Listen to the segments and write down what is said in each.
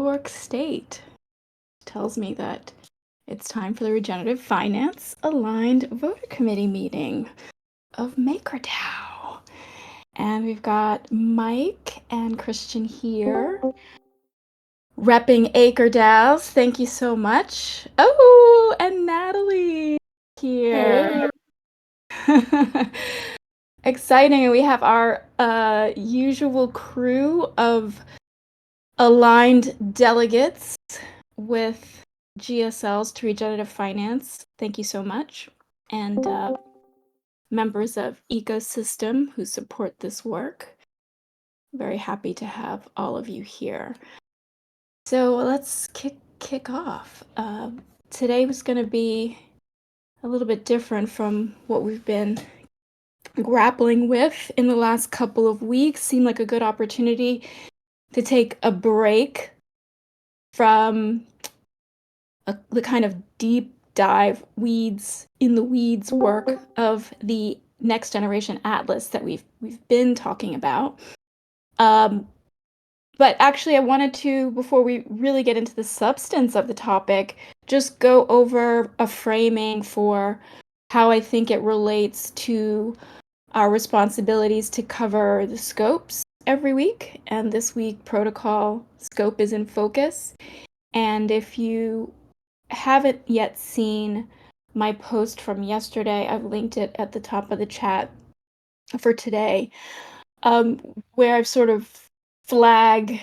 York State tells me that it's time for the Regenerative Finance Aligned Voter Committee meeting of MakerDAO. And we've got Mike and Christian here repping AcreDAOs. Thank you so much. Oh, and Natalie here. Exciting. We have our usual crew of aligned delegates with GSLs to Regenerative Finance. Thank you so much. And members of Ecosystem who support this work. Very happy to have all of you here. So let's kick off. Today was going to be a little bit different from what we've been grappling with in the last couple of weeks. Seemed like a good opportunity to take a break from the kind of deep dive weeds work of the Next Generation Atlas that we've been talking about. But actually, I wanted to, before we really get into the substance of the topic, just go over a framing for how I think it relates to our responsibilities to cover the scopes every week. And this week, protocol scope is in focus. And if you haven't yet seen my post from yesterday, I've linked it at the top of the chat for today, where I've sort of flag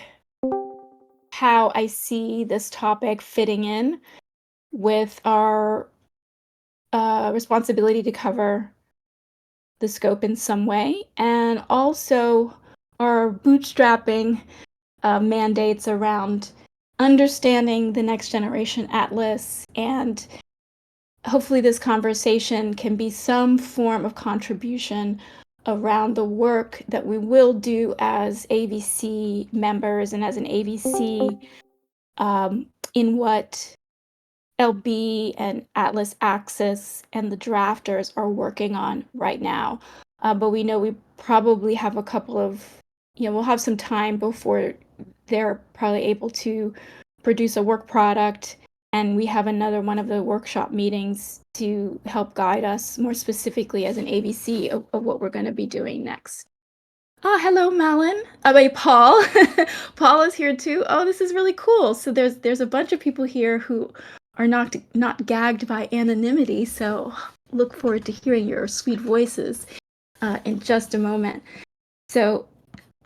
how I see this topic fitting in with our responsibility to cover the scope in some way, and also our bootstrapping mandates around understanding the Next Generation Atlas. And hopefully this conversation can be some form of contribution around the work that we will do as AVC members and as an AVC in what LB and Atlas Axis and the drafters are working on right now. But we know we probably have a couple of, we'll have some time before they're probably able to produce a work product. And we have another one of the workshop meetings to help guide us more specifically as an AVC of what we're going to be doing next. Hello, Malin. Paul. Paul is here too. Oh, this is really cool. So there's a bunch of people here who are not gagged by anonymity. So look forward to hearing your sweet voices in just a moment. So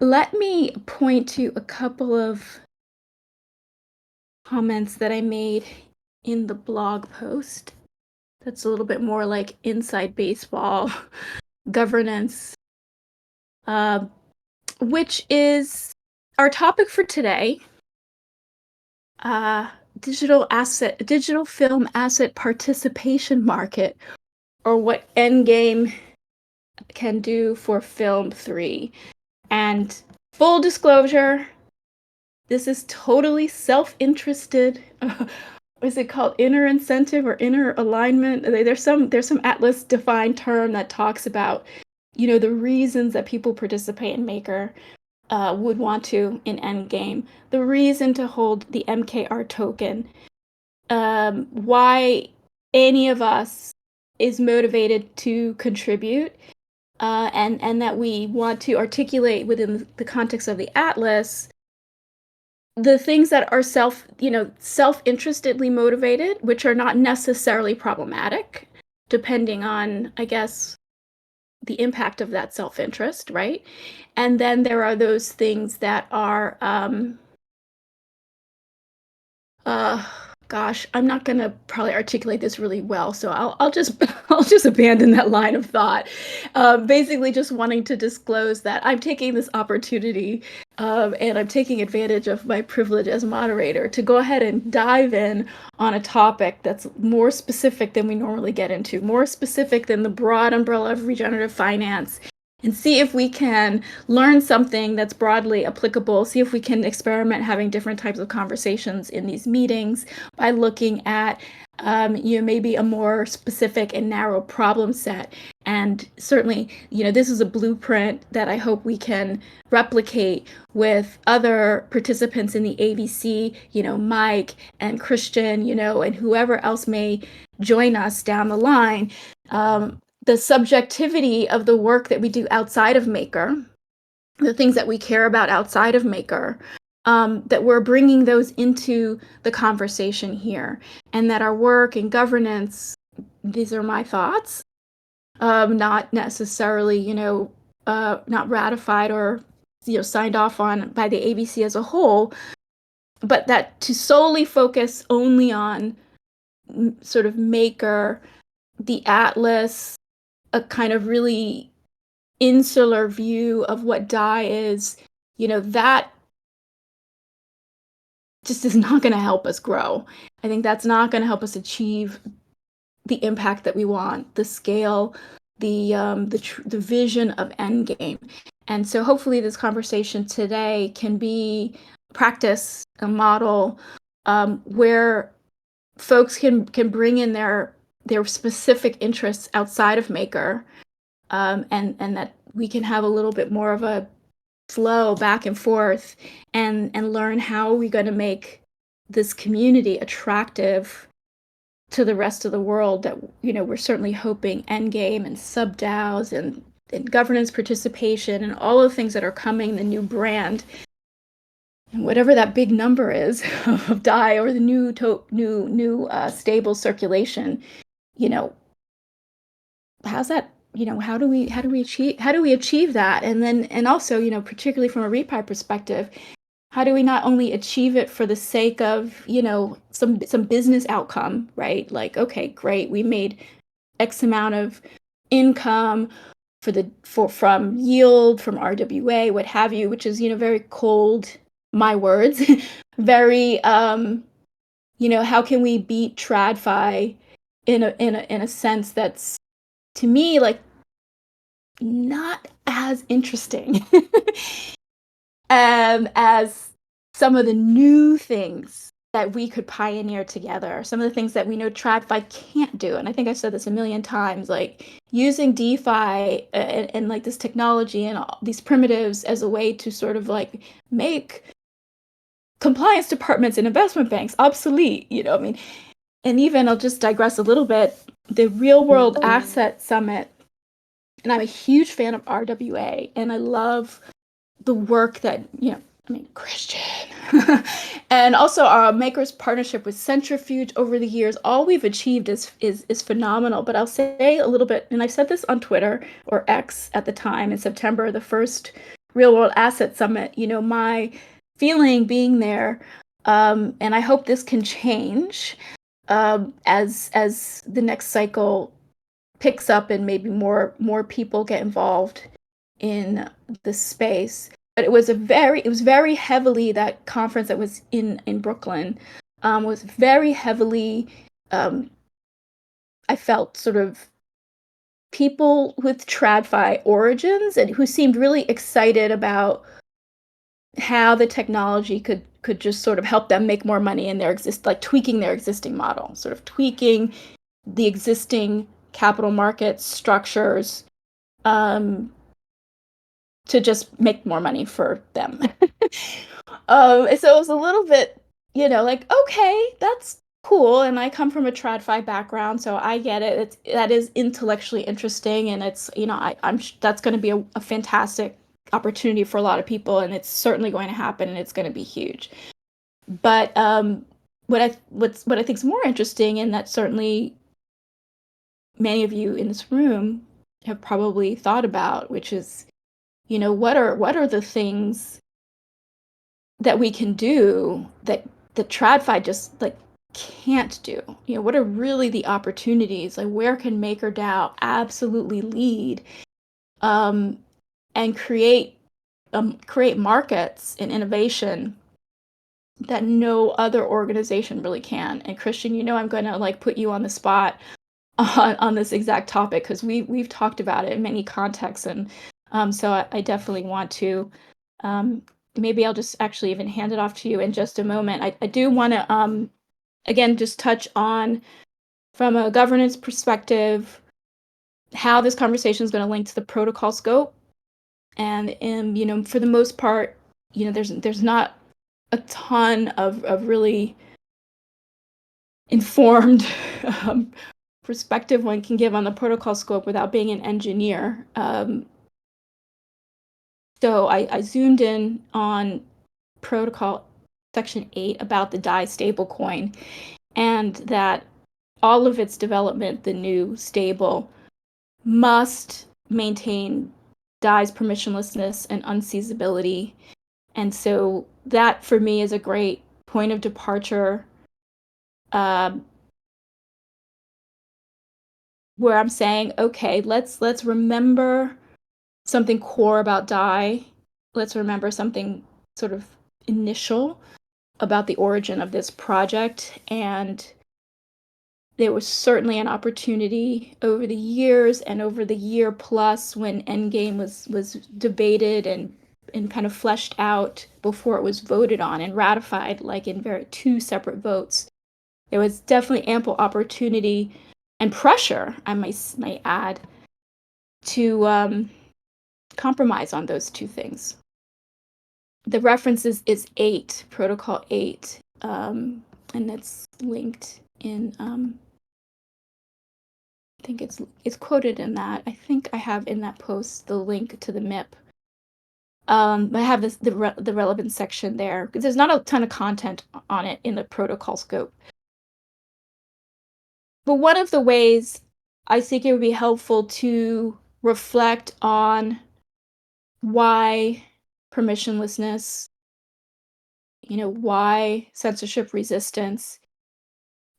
let me point to a couple of comments that I made in the blog post. That's a little bit more like inside baseball governance, which is our topic for today. Digital film asset participation market, or what Endgame can do for Film 3. And full disclosure, this is totally self-interested. Is it called inner incentive or inner alignment? There's some Atlas defined term that talks about, the reasons that people participate in Maker would want to in Endgame. The reason to hold the MKR token, why any of us is motivated to contribute, and that we want to articulate within the context of the Atlas the things that are self-interestedly motivated, which are not necessarily problematic, depending on, I guess, the impact of that self-interest, right? And then there are those things that are, gosh, I'm not gonna probably articulate this really well, so I'll just abandon that line of thought. Basically, just wanting to disclose that I'm taking this opportunity, and I'm taking advantage of my privilege as moderator to go ahead and dive in on a topic that's more specific than we normally get into, more specific than the broad umbrella of regenerative finance, and see if we can learn something that's broadly applicable, see if we can experiment having different types of conversations in these meetings by looking at maybe a more specific and narrow problem set. And certainly, this is a blueprint that I hope we can replicate with other participants in the AVC, Mike and Christian, and whoever else may join us down the line. The subjectivity of the work that we do outside of Maker, the things that we care about outside of Maker, that we're bringing those into the conversation here, and that our work and governance, these are my thoughts, not necessarily, not ratified or, signed off on by the AVC as a whole, but that to solely focus only on sort of Maker, the Atlas, a kind of really insular view of what DAI is, that just is not going to help us grow. I think that's not going to help us achieve the impact that we want, the scale, the vision of endgame. And so hopefully this conversation today can be practice, a model where folks can bring in their specific interests outside of Maker, and that we can have a little bit more of a flow back and forth and learn how we're going to make this community attractive to the rest of the world, that we're certainly hoping endgame and sub-DAOs and governance participation and all of the things that are coming, the new brand, and whatever that big number is of DAI or the new stable circulation, how's that, how do we achieve that? And then, and also, particularly from a repi perspective, how do we not only achieve it for the sake of, some business outcome, right? Like, okay, great, we made X amount of income from yield, from RWA, what have you, which is, very cold, my words, very, how can we beat TradFi in a sense that's, to me, like, not as interesting as some of the new things that we could pioneer together, some of the things that we know TradFi can't do. And I think I've said this a million times, like using DeFi and like this technology and all these primitives as a way to sort of like make compliance departments and investment banks obsolete, I mean, and even I'll just digress a little bit, the Real World Asset Summit, and I'm a huge fan of RWA, and I love the work that, Christian, and also our Maker's partnership with Centrifuge over the years. All we've achieved is phenomenal. But I'll say a little bit, and I said this on Twitter, or X at the time, in September, the first Real World Asset Summit, my feeling being there, and I hope this can change as the next cycle picks up and maybe more people get involved in the space. But it was very heavily, that conference that was in Brooklyn was very heavily, I felt, sort of people with TradFi origins and who seemed really excited about how the technology could just sort of help them make more money in their tweaking their existing model, sort of tweaking the existing capital market structures to just make more money for them. So it was a little bit, like, okay, that's cool. And I come from a TradFi background, so I get it. That is intellectually interesting, and it's, I'm that's going to be a fantastic opportunity for a lot of people, and it's certainly going to happen, and it's going to be huge. But what I think is more interesting, and that certainly many of you in this room have probably thought about, which is, what are the things that we can do that TradFi just like can't do? What are really the opportunities? Like, where can MakerDAO absolutely lead, and create markets and innovation that no other organization really can? And Christian, I'm going to like put you on the spot on this exact topic, because we've talked about it in many contexts, and So I definitely want to. Um, Maybe I'll just actually even hand it off to you in just a moment. I do want to again just touch on from a governance perspective how this conversation is going to link to the protocol scope. And for the most part, there's not a ton of really informed um, perspective one can give on the protocol scope without being an engineer. So I zoomed in on protocol section 8 about the DAI stablecoin and that all of its development, the new stable, must maintain DAI's permissionlessness and unseizability. And so that for me is a great point of departure, um, where I'm saying, okay, let's remember something core about DAI. Let's remember something sort of initial about the origin of this project. And there was certainly an opportunity over the years and over the year plus when Endgame was debated and kind of fleshed out before it was voted on and ratified, like in very two separate votes. There was definitely ample opportunity and pressure, I might add, to compromise on those two things. The reference is 8, Protocol 8, and it's linked in, I think it's quoted in that. I think I have in that post the link to the MIP. I have the relevant section there because there's not a ton of content on it in the protocol scope. But one of the ways I think it would be helpful to reflect on why permissionlessness, why censorship resistance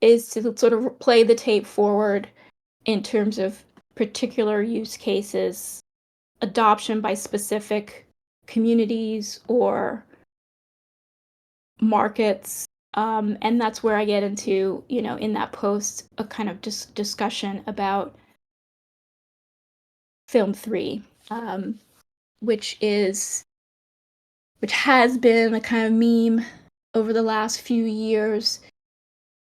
is to sort of play the tape forward in terms of particular use cases, adoption by specific communities or markets. And that's where I get into, in that post, a kind of discussion about film 3, um, which is which has been a kind of meme over the last few years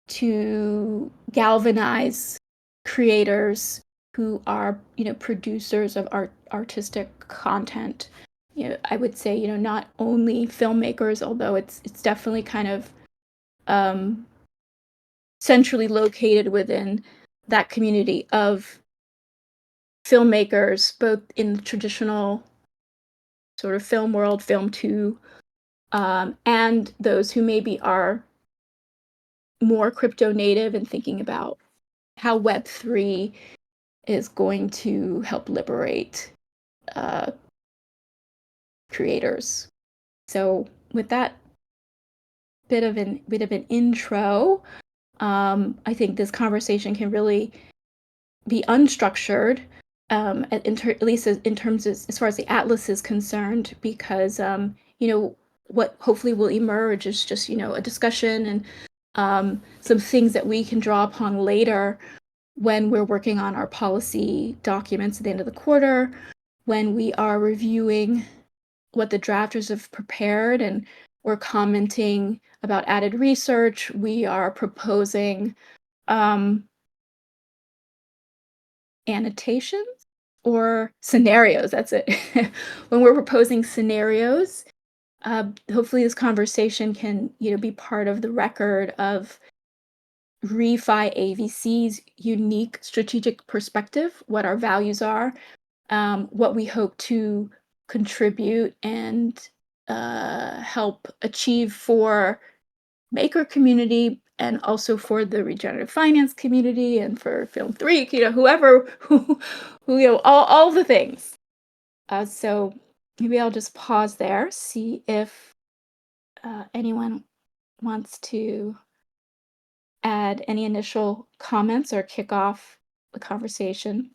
to galvanize creators who are, producers of artistic content. I would say, not only filmmakers, although it's definitely kind of um, centrally located within that community of filmmakers, both in the traditional sort of film world, film two, and those who maybe are more crypto native and thinking about how Web3 is going to help liberate uh, creators. So, with that bit of an intro, I think this conversation can really be unstructured, at least in terms of, as far as the atlas is concerned, because what hopefully will emerge is just a discussion and some things that we can draw upon later when we're working on our policy documents at the end of the quarter, when we are reviewing what the drafters have prepared and we're commenting about added research, we are proposing um, annotations or scenarios. That's it. When we're proposing scenarios, hopefully this conversation can be part of the record of Refi AVC's unique strategic perspective, what our values are, what we hope to contribute and help achieve for maker community and also for the regenerative finance community and for film 3, whoever who all the things. So maybe I'll just pause there, see if anyone wants to add any initial comments or kick off the conversation.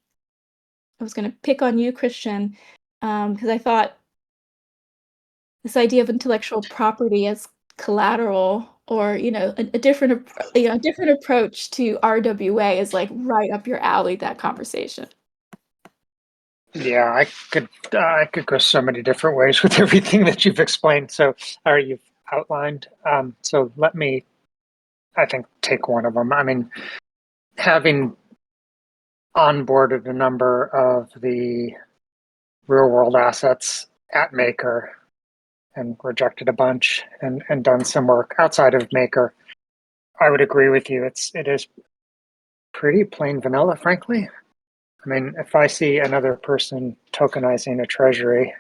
I was going to pick on you, Christian, because I thought this idea of intellectual property as collateral or a a different approach to RWA is like right up your alley, that conversation. Yeah, I could go so many different ways with everything that you've explained. So, or you've outlined. So let me, I think, take one of them. I mean, having onboarded a number of the real world assets at Maker and rejected a bunch and done some work outside of Maker, I would agree with you. It is pretty plain vanilla, frankly. I mean, if I see another person tokenizing a treasury,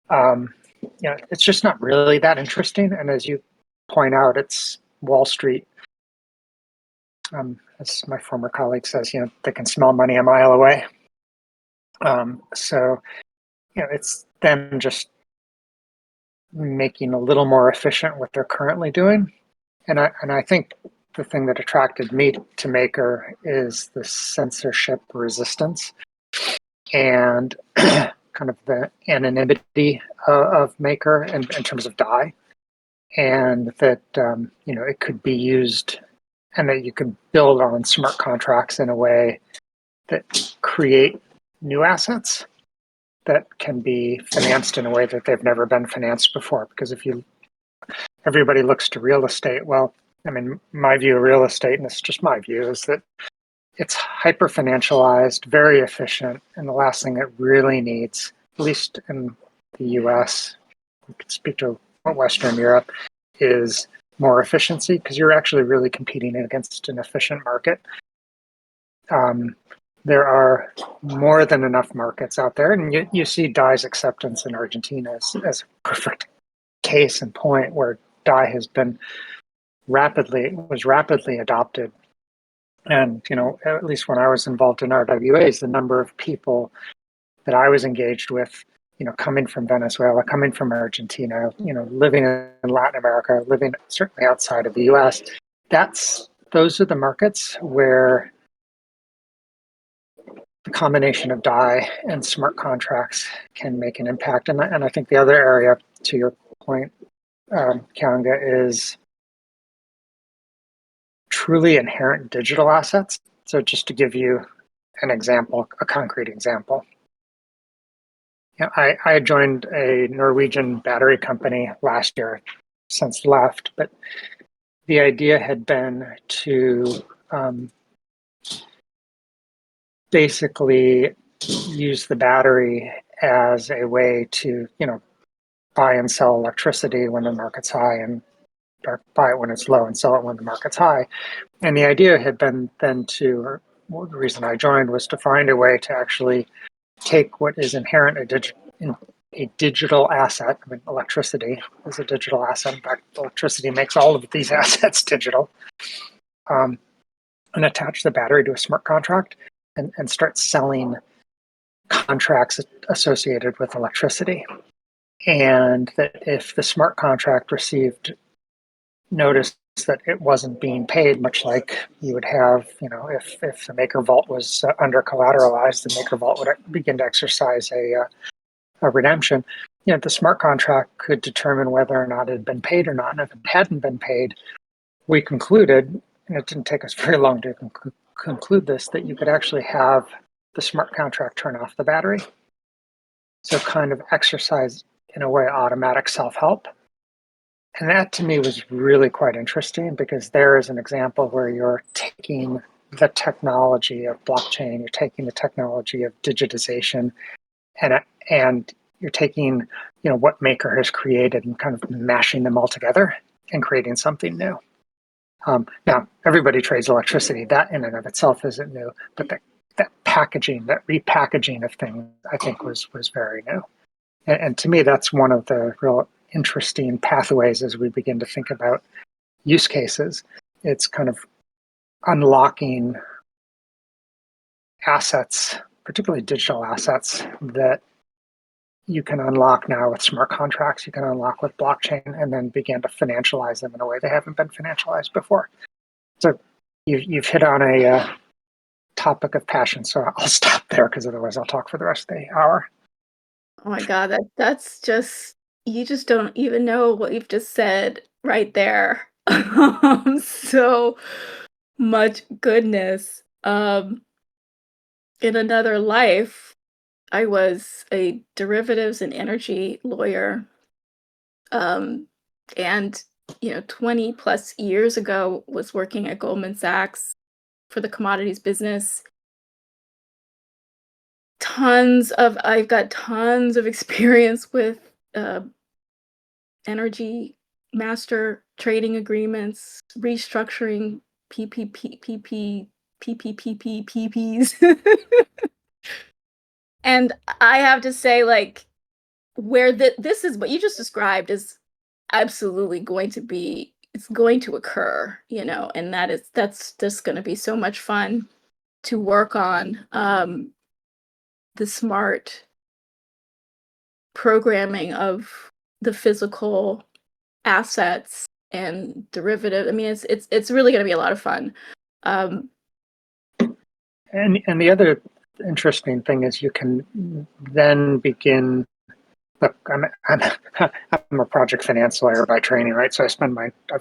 um, it's just not really that interesting. And as you point out, it's Wall Street. As my former colleague says, they can smell money a mile away. So, it's them just making a little more efficient what they're currently doing. And I think the thing that attracted me to Maker is the censorship resistance and kind of the anonymity of Maker in terms of DAI, and that it could be used, and that you could build on smart contracts in a way that create new assets that can be financed in a way that they've never been financed before. Because everybody looks to real estate, well, I mean, my view of real estate, and this is just my view, is that it's hyper financialized, very efficient, and the last thing it really needs, at least in the US, we could speak to Western Europe, is more efficiency, because you're actually really competing against an efficient market. There are more than enough markets out there, and you see DAI's acceptance in Argentina as a perfect case in point, where DAI was rapidly adopted. And, at least when I was involved in RWAs, the number of people that I was engaged with, coming from Venezuela, coming from Argentina, living in Latin America, living certainly outside of the US, those are the markets where the combination of DAI and smart contracts can make an impact. And I think the other area, to your point, Kanga, is truly inherent digital assets. So just to give you an example, a concrete example, I had joined a Norwegian battery company last year, since left, but the idea had been to basically use the battery as a way to, buy and sell electricity when the market's high, and or buy it when it's low and sell it when the market's high. And the idea had been then to, well, the reason I joined was to find a way to actually take what is inherent in a digital asset. I mean, electricity is a digital asset. In fact, electricity makes all of these assets digital. And attach the battery to a smart contract and start selling contracts associated with electricity. And that if the smart contract received notice that it wasn't being paid, much like you would have, if the Maker Vault was under collateralized, the Maker Vault would begin to exercise a redemption. The smart contract could determine whether or not it had been paid or not. And if it hadn't been paid, we concluded, and it didn't take us very long to conclude this, that you could actually have the smart contract turn off the battery. So kind of exercise, in a way, automatic self-help. And that to me was really quite interesting, because there is an example where you're taking the technology of blockchain, you're taking the technology of digitization, and you're taking, what Maker has created and kind of mashing them all together and creating something new. Now, everybody trades electricity. That in and of itself isn't new, but that packaging, that repackaging of things, I think was very new. And to me, that's one of the real interesting pathways as we begin to think about use cases. It's kind of unlocking assets, particularly digital assets, that you can unlock now with smart contracts, you can unlock with blockchain, and then begin to financialize them in a way they haven't been financialized before. So you've hit on a topic of passion, so I'll stop there, because otherwise I'll talk for the rest of the hour. Oh my god, that's just you just don't even know what you've just said right there. So much goodness. In another life. I was a derivatives and energy lawyer, um, and 20 plus years ago was working at Goldman Sachs for the commodities business. I've got tons of experience with uh, energy master trading agreements, restructuring PPP, PP, PPPP, PPs. And I have to say, like, where this is what you just described is absolutely going to be, it's going to occur, and that's just going to be so much fun to work on, the smart programming of the physical assets and derivative. I mean, it's really going to be a lot of fun. Um, And the other interesting thing is you can then begin. Look, I'm a project finance lawyer by training, right? So I've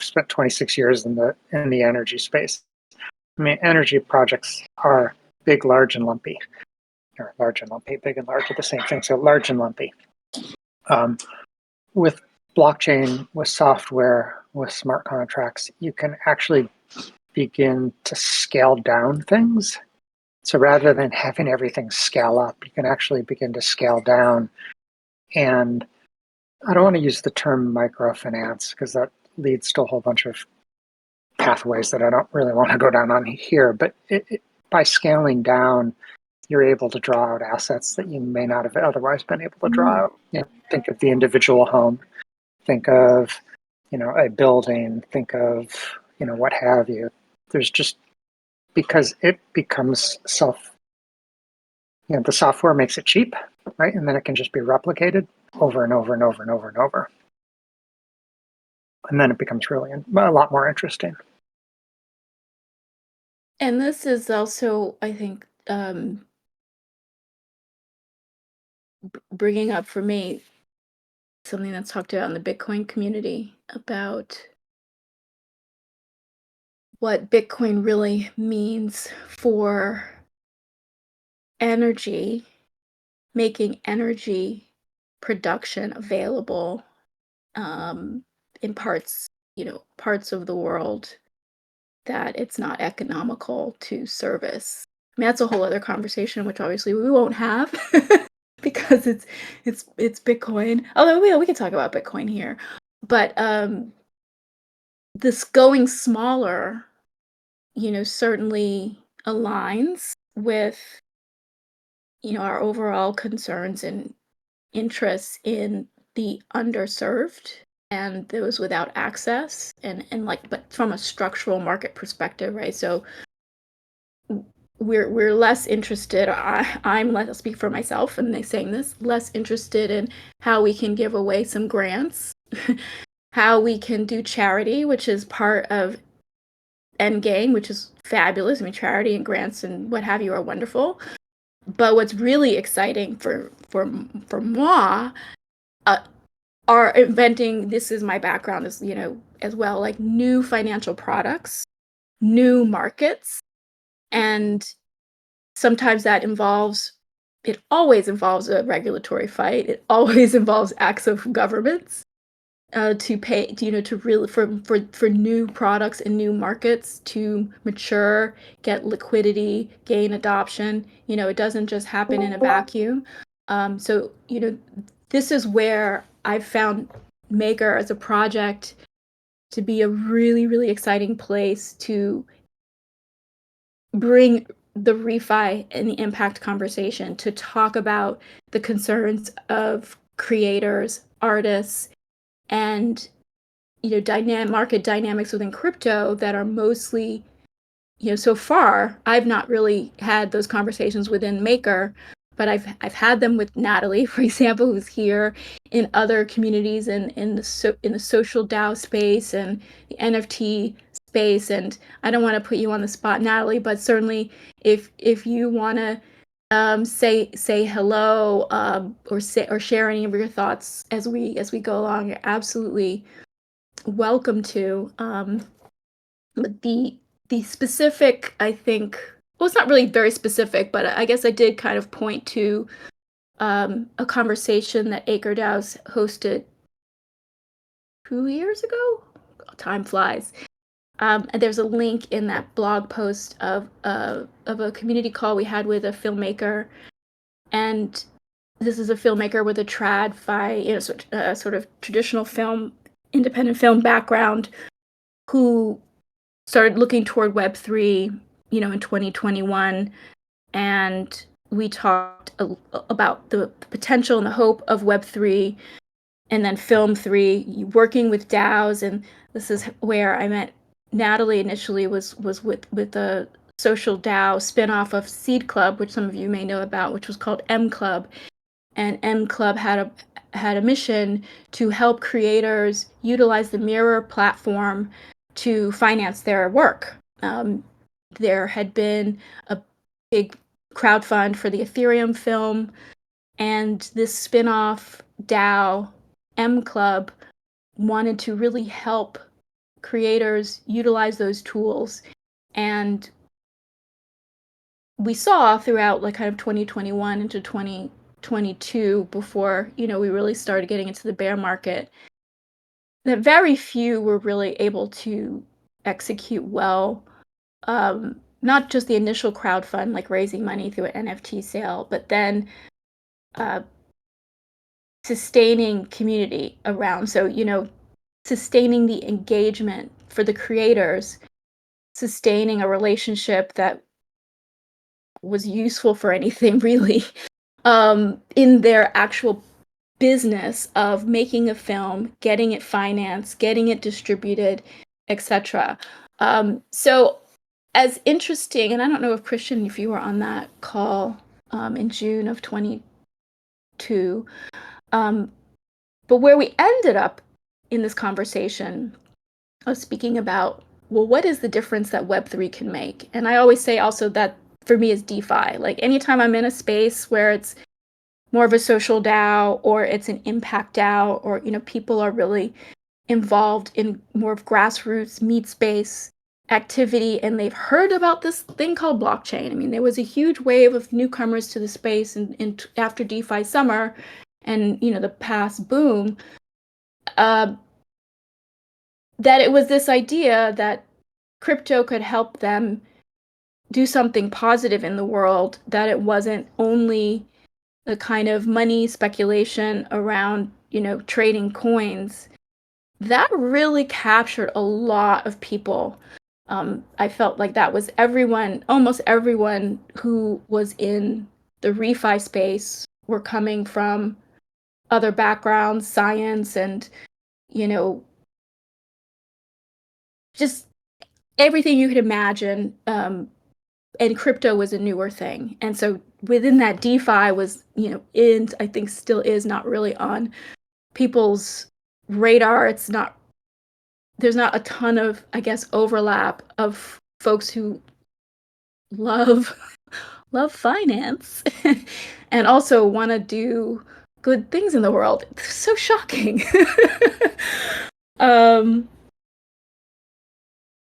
spent 26 years in the energy space. I mean, energy projects are big, large, and lumpy, or large and lumpy. Big and large are the same thing. So large and lumpy. With blockchain, with software, with smart contracts, you can actually begin to scale down things. So rather than having everything scale up, you can actually begin to scale down. And I don't want to use the term microfinance because that leads to a whole bunch of pathways that I don't really want to go down on here. But by scaling down, you're able to draw out assets that you may not have otherwise been able to draw out. Think of the individual home, think of a building, think of what have you. There's just, because it becomes the software makes it cheap, right? And then it can just be replicated over and over and over and over and over. And then it becomes really a lot more interesting. and this is also, I think, bringing up for me something that's talked about in the Bitcoin community about what Bitcoin really means for energy, making energy production available, in parts of the world that it's not economical to service. I mean, that's a whole other conversation, which obviously we won't have because it's Bitcoin. Although we can talk about Bitcoin here, but this going smaller, certainly aligns with our overall concerns and interests in the underserved and those without access, and like, but from a structural market perspective, right? So we're less interested, I'm less, I'll speak for myself and they saying this, less interested in how we can give away some grants, how we can do charity, which is part of Endgame, which is fabulous. I mean, charity and grants and what have you are wonderful. But what's really exciting for moi, are inventing, this is my background as well, like new financial products, new markets. And sometimes it always involves a regulatory fight. It always involves acts of governments, to pay, to really, for new products and new markets to mature, get liquidity, gain adoption. It doesn't just happen in a vacuum. So this is where I've found Maker as a project to be a really, really exciting place to bring the refi and the impact conversation, to talk about the concerns of creators, artists, and market dynamics within crypto that are mostly, so far I've not really had those conversations within Maker, but I've had them with Natalie, for example, who's here, in other communities, in the social DAO space and the NFT space. And I don't want to put you on the spot, Natalie, but certainly if you want to say hello, or share any of your thoughts as we go along, you're absolutely welcome to. But the specific, I think, well, it's not really very specific, but I guess I did kind of point to a conversation that MakerDAO's hosted 2 years ago. Time flies. And there's a link in that blog post of a community call we had with a filmmaker, and this is a filmmaker with a sort of traditional film, independent film background, who started looking toward Web3, in 2021, and we talked about the potential and the hope of Web3, and then Film 3, working with DAOs, and this is where I met Natalie initially, was with a social DAO spinoff of Seed Club, which some of you may know about, which was called M Club. And M Club had a mission to help creators utilize the Mirror platform to finance their work. There had been a big crowdfund for the Ethereum film, and this spin-off DAO, M Club, wanted to really help creators utilize those tools. And we saw throughout like kind of 2021 into 2022, before, we really started getting into the bear market, that very few were really able to execute well. Not just the initial crowdfund, like raising money through an NFT sale, but then uh, sustaining community around. So, sustaining the engagement for the creators, sustaining a relationship that was useful for anything really, in their actual business of making a film, getting it financed, getting it distributed, etc. So as interesting, and I don't know if Christian, if you were on that call in June of 22, um, but where we ended up in this conversation of speaking about, well, what is the difference that Web3 can make? And I always say also that for me is DeFi. Like anytime I'm in a space where it's more of a social DAO or it's an impact DAO, or people are really involved in more of grassroots meat space activity, and they've heard about this thing called blockchain. I mean, there was a huge wave of newcomers to the space after DeFi summer and the past boom, uh, that it was this idea that crypto could help them do something positive in the world, that it wasn't only the kind of money speculation around, trading coins. That really captured a lot of people. I felt like that was almost everyone who was in the refi space were coming from other backgrounds, science, and, you know, just everything you could imagine. And crypto was a newer thing. And so within that, DeFi was, I think still is not really on people's radar. There's not a ton of, I guess, overlap of folks who love love finance and also want to do good things in the world. It's so shocking. um,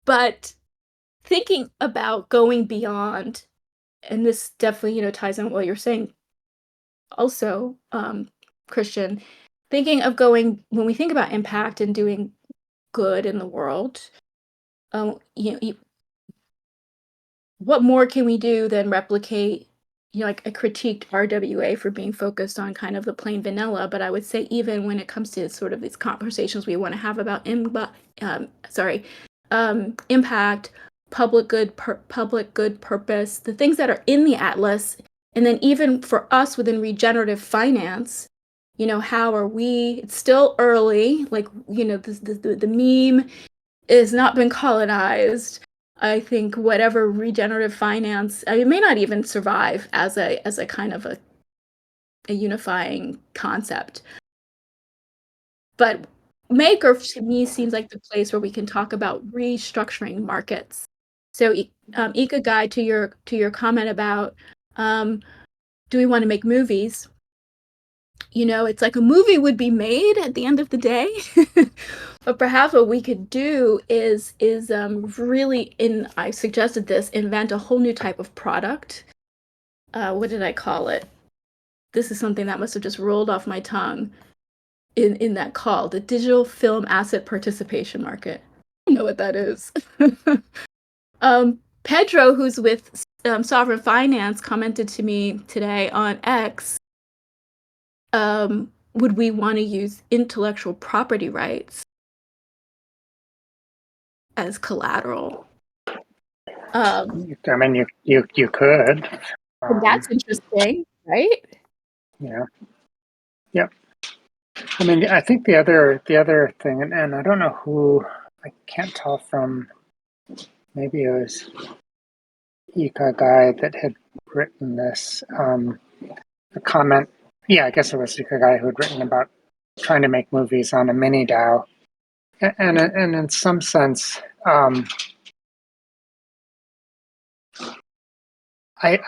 but thinking about going beyond, and this definitely, ties in what you're saying also, Christian, thinking of going, when we think about impact and doing good in the world, what more can we do than replicate, like I critiqued RWA for being focused on kind of the plain vanilla, but I would say even when it comes to sort of these conversations we want to have about impact, public good purpose, the things that are in the atlas, and then even for us within regenerative finance, how are we? It's still early, like the meme has not been colonized. I think whatever regenerative finance, it may not even survive as a kind of a unifying concept. But Maker to me seems like the place where we can talk about restructuring markets. So, Ika, to your comment about, do we want to make movies? It's like a movie would be made at the end of the day. But perhaps what we could do is really, I suggested this, invent a whole new type of product. What did I call it? this is something that must have just rolled off my tongue in that call, the digital film asset participation market. I don't know what that is. Pedro, who's with Sovereign Finance, commented to me today on X. Would we want to use intellectual property rights as collateral? I mean, you could. And that's interesting, right? Yeah. Yep. I mean, I think the other thing, and I don't know who, I can't tell from, maybe it was Ika guy that had written this, a comment. Yeah, I guess it was Ika guy who had written about trying to make movies on a mini DAO, and in some sense, I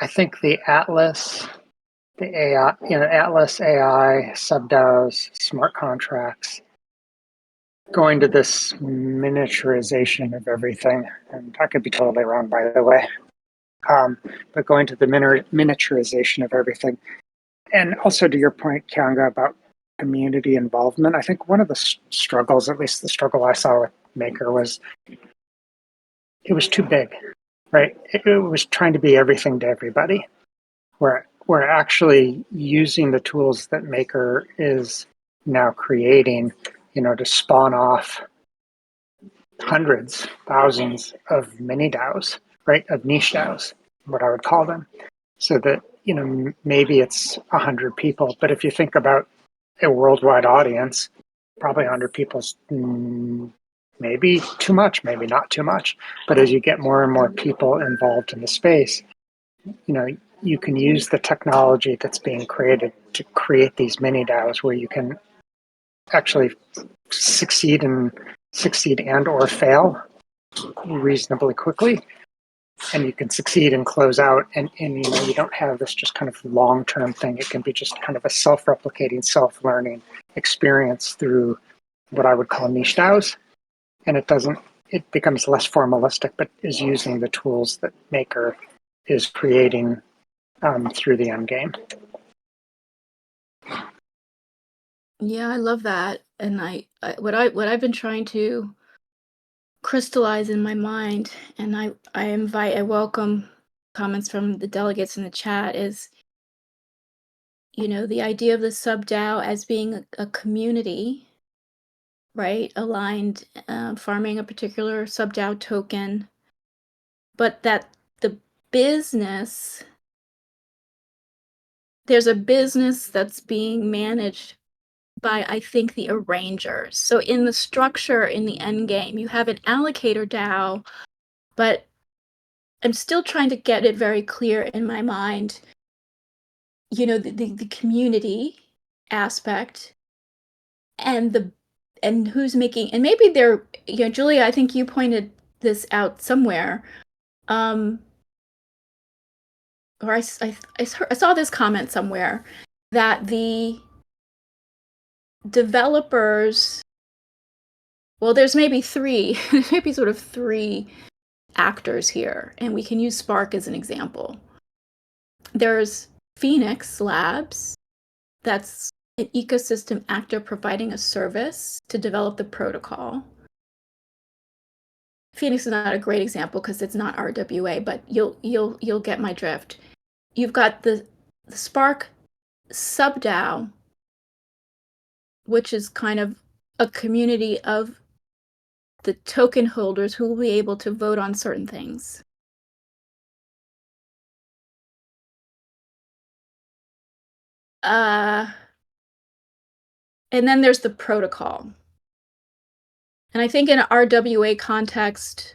think the Atlas, the AI, Atlas AI, sub-DAOs, smart contracts, going to this miniaturization of everything, and I could be totally wrong, by the way, but going to the miniaturization of everything. And also to your point, Kyanga, about community involvement, I think one of the struggles, at least the struggle I saw with Maker, was it was too big, right? It was trying to be everything to everybody. We're actually using the tools that Maker is now creating, to spawn off hundreds, thousands of mini DAOs, right? Of niche DAOs, what I would call them. So that, maybe it's 100 people, but if you think about a worldwide audience, probably 100 people is maybe too much, maybe not too much. But as you get more and more people involved in the space, you can use the technology that's being created to create these mini DAOs where you can actually succeed and or fail reasonably quickly, and you can succeed and close out, and you don't have this just kind of long-term thing. It can be just kind of a self-replicating, self-learning experience through what I would call niche DAOs, and it becomes less formalistic, but is using the tools that Maker is creating through the end game. Yeah, I love that. And what I've been trying to crystallize in my mind, and I welcome comments from the delegates in the chat, is the idea of the sub DAO as being a community, right? Aligned, farming a particular sub DAO token, but that the business there's a business that's being managed by, I think, the arrangers. So in the structure in the end game, you have an allocator DAO, but I'm still trying to get it very clear in my mind, the community aspect and who's making, and maybe they're, Julia, I think you pointed this out somewhere. Or I saw this comment somewhere that the developers, well, there's maybe three, maybe sort of three actors here, and we can use Spark as an example. There's Phoenix Labs, that's an ecosystem actor providing a service to develop the protocol. Phoenix is not a great example because it's not RWA, but you'll get my drift. You've got the Spark sub-DAO, which is kind of a community of the token holders who will be able to vote on certain things. And then there's the protocol. And I think in an RWA context,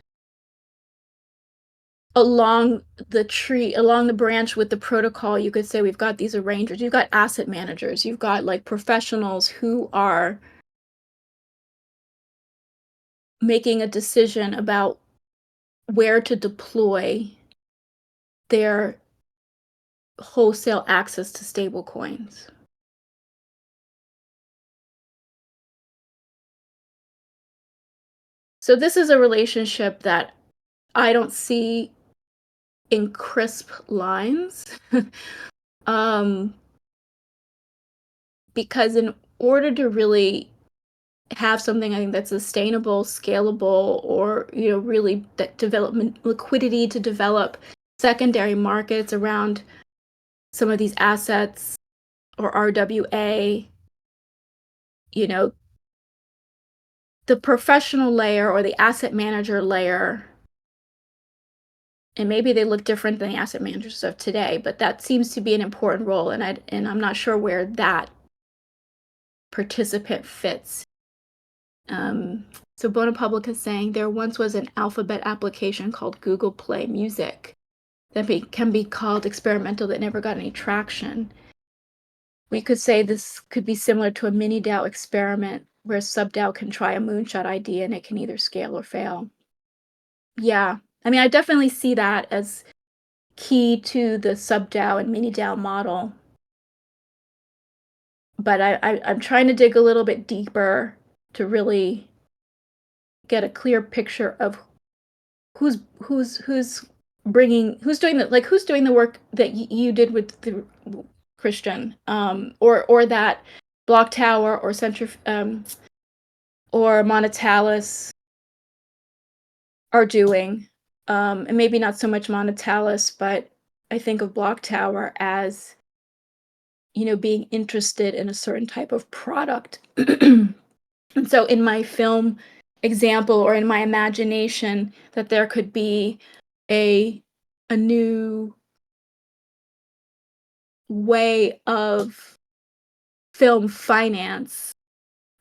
along the branch with the protocol, you could say we've got these arrangers, you've got asset managers, you've got like professionals who are making a decision about where to deploy their wholesale access to stable coins. So this is a relationship that I don't see in crisp lines. because in order to really have something I think that's sustainable, scalable, or really that development liquidity to develop secondary markets around some of these assets or RWA, the professional layer or the asset manager layer, and maybe they look different than the asset managers of today, but that seems to be an important role, and I'm not sure where that participant fits. So Bonapublic is saying there once was an Alphabet application called Google Play Music that can be called experimental that never got any traction. We could say this could be similar to a mini DAO experiment where a sub-DAO can try a moonshot idea and it can either scale or fail. Yeah, I mean, I definitely see that as key to the sub-DAO and mini DAO model. But I'm trying to dig a little bit deeper to really get a clear picture of who's doing the work that you did with the Christian, or that Block Tower or or Monetalis are doing, and maybe not so much Monetalis, but I think of Block Tower as being interested in a certain type of product. And so in my film example or in my imagination that there could be a new way of film finance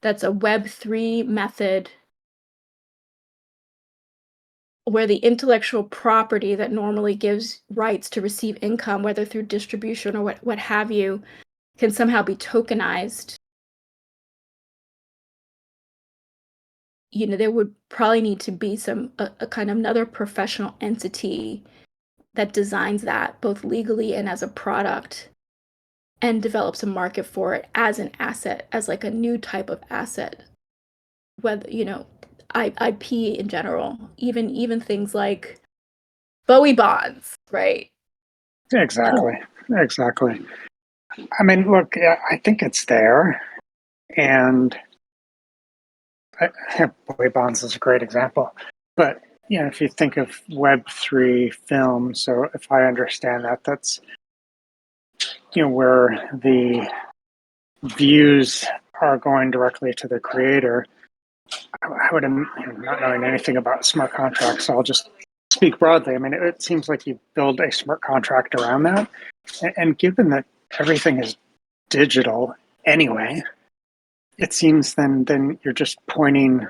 that's a Web3 method where the intellectual property that normally gives rights to receive income, whether through distribution or what have you, can somehow be tokenized. There would probably need to be a kind of another professional entity that designs that both legally and as a product and develops a market for it as an asset, as like a new type of asset, whether, IP in general, even things like Bowie bonds, right? Exactly. Exactly. I mean, look, I think it's there. And Boy Bonds is a great example. But, if you think of Web3 film, so if I understand that, that's, where the views are going directly to the creator. I would, not knowing anything about smart contracts, so I'll just speak broadly. I mean, it seems like you build a smart contract around that. And given that everything is digital anyway, it seems then you're just pointing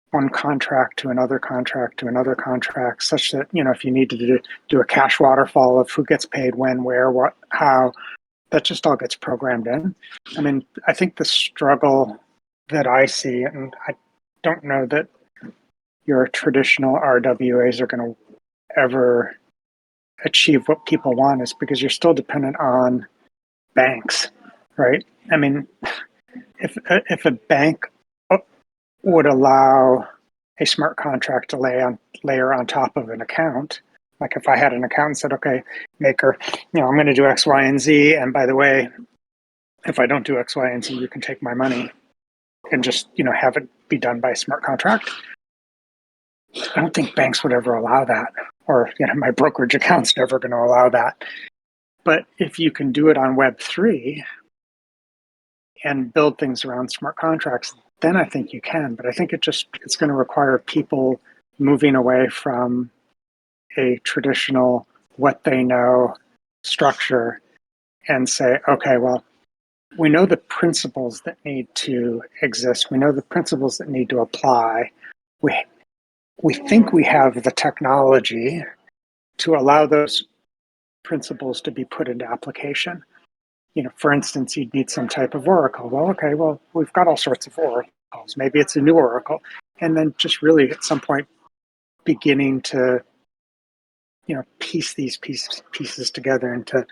one contract to another contract to another contract, such that, if you need to do a cash waterfall of who gets paid when, where, what, how, that just all gets programmed in. I mean, I think the struggle that I see, and I don't know that your traditional RWAs are going to ever achieve what people want, is because you're still dependent on banks, right? I mean, if a bank would allow a smart contract to layer on top of an account, like if I had an account and said, okay, Maker, I'm going to do X, Y, and Z, and by the way, if I don't do X, Y, and Z, you can take my money and just have it be done by a smart contract. I don't think banks would ever allow that, or my brokerage account's never going to allow that. But if you can do it on Web3 and build things around smart contracts, then I think you can. But I think it's going to require people moving away from a traditional what they know structure and say, okay, well, we know the principles that need to exist. We know the principles that need to apply. We think we have the technology to allow those principles to be put into application. For instance, you'd need some type of oracle. Well, okay, we've got all sorts of oracles. Maybe it's a new oracle. And then just really at some point beginning to, piece these pieces together into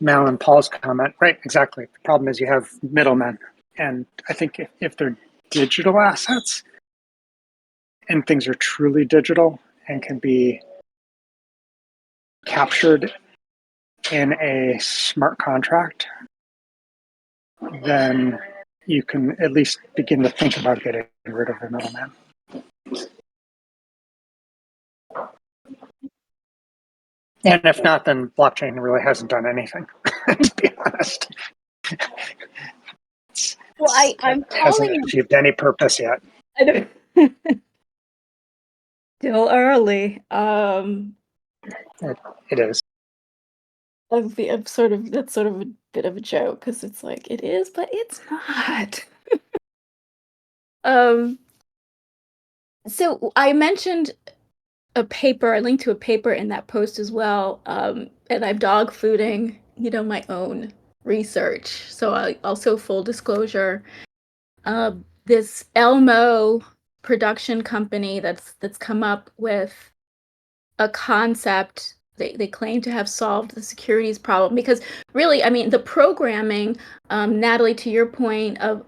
Mal and Paul's comment. Right, exactly. The problem is you have middlemen. And I think if they're digital assets and things are truly digital and can be captured in a smart contract, then you can at least begin to think about getting rid of the middleman. And if not, then blockchain really hasn't done anything, to be honest. Well, I'm hasn't calling achieved any purpose yet. it still early. It is. I'm sort of that's sort of a bit of a joke because it's like it is, but it's not. Um, so I mentioned a paper. I linked to a paper in that post as well. And I'm dog fooding, my own research. So I also full disclosure, this Elmo production company that's come up with a concept. They claim to have solved the securities problem because really, I mean, the programming, Natalie, to your point of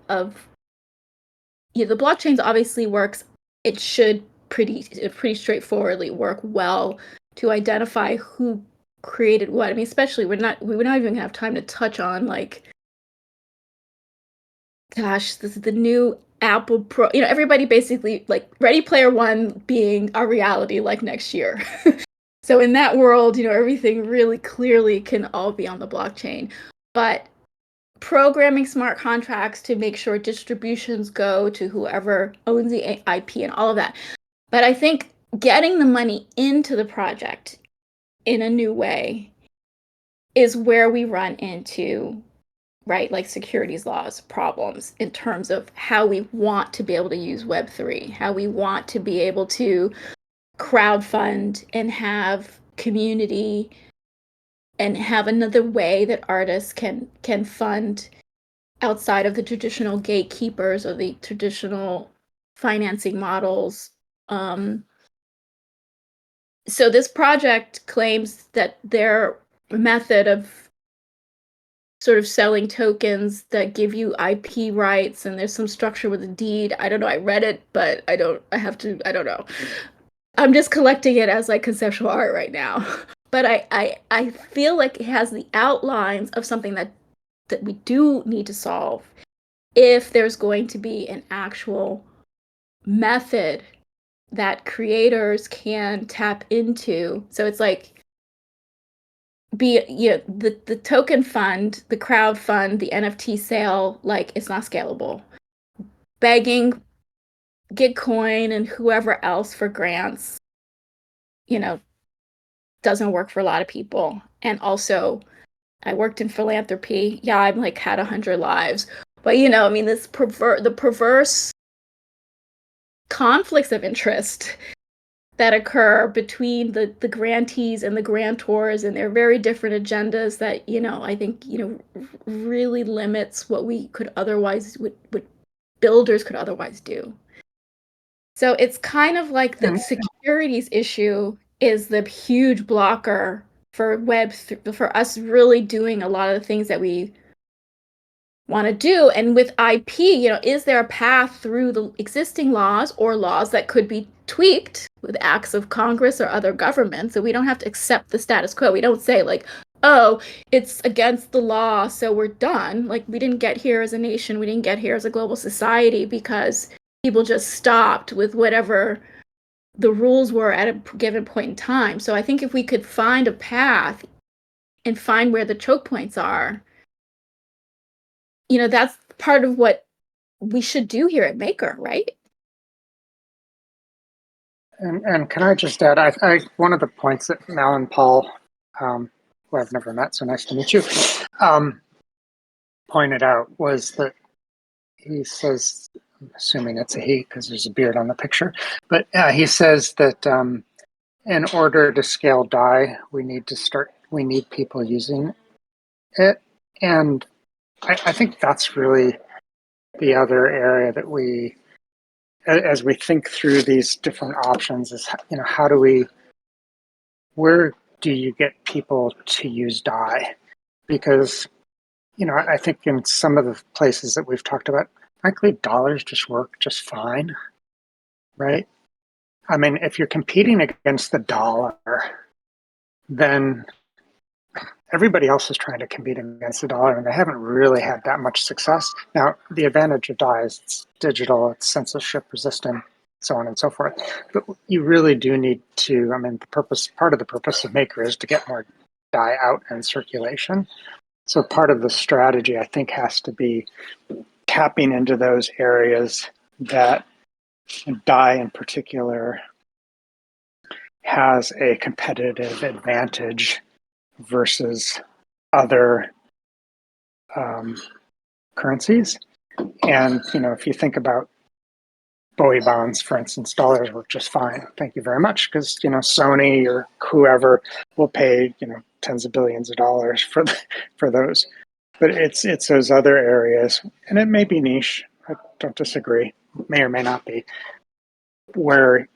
the blockchains obviously works. It should pretty straightforwardly work well to identify who created what. I mean, especially we're not even gonna have time to touch on like, gosh, this is the new Apple Pro. Everybody basically like Ready Player One being our reality like next year. So in that world, everything really clearly can all be on the blockchain. But programming smart contracts to make sure distributions go to whoever owns the IP and all of that. But I think getting the money into the project in a new way is where we run into, right, like securities laws problems in terms of how we want to be able to use Web3, how we want to be able to crowdfund and have community and have another way that artists can fund outside of the traditional gatekeepers or the traditional financing models. So this project claims that their method of sort of selling tokens that give you IP rights and there's some structure with a deed. I don't know. I read it, but I don't know. I'm just collecting it as like conceptual art right now. But I feel like it has the outlines of something that we do need to solve if there's going to be an actual method that creators can tap into. So it's like the token fund, the crowd fund, the NFT sale, like it's not scalable. Begging Gitcoin and whoever else for grants, you know, doesn't work for a lot of people. And also I worked in philanthropy. Yeah, I'm like had 100 lives. But I mean the perverse conflicts of interest that occur between the grantees and the grantors and their very different agendas that I think really limits what we could otherwise what builders could otherwise do. So it's kind of like the And, securities issue is the huge blocker for for us really doing a lot of the things that we want to do. And with IP, is there a path through the existing laws or laws that could be tweaked with acts of Congress or other governments? So we don't have to accept the status quo. We don't say like, oh, it's against the law, so we're done. Like we didn't get here as a nation, we didn't get here as a global society because people just stopped with whatever the rules were at a given point in time. So I think if we could find a path and find where the choke points are, that's part of what we should do here at Maker, right? and can I just add, one of the points that Mal and Paul, who I've never met, so nice to meet you, pointed out was that he says, I'm assuming it's a he because there's a beard on the picture, but he says that in order to scale DAI, we need people using it. And I think that's really the other area that as we think through these different options is, where do you get people to use DAI? Because, I think in some of the places that we've talked about, frankly, dollars just work just fine, right? I mean, if you're competing against the dollar, then everybody else is trying to compete against the dollar, and they haven't really had that much success. Now, the advantage of DAI is it's digital, it's censorship resistant, so on and so forth. But you really do need to, I mean, part of the purpose of Maker is to get more DAI out in circulation. So part of the strategy, I think, has to be tapping into those areas that DAI in particular has a competitive advantage versus other currencies. And, if you think about Bowie bonds, for instance, dollars work just fine. Thank you very much. Because, Sony or whoever will pay, tens of billions of dollars for those. But it's those other areas, and it may be niche. I don't disagree. May or may not be, where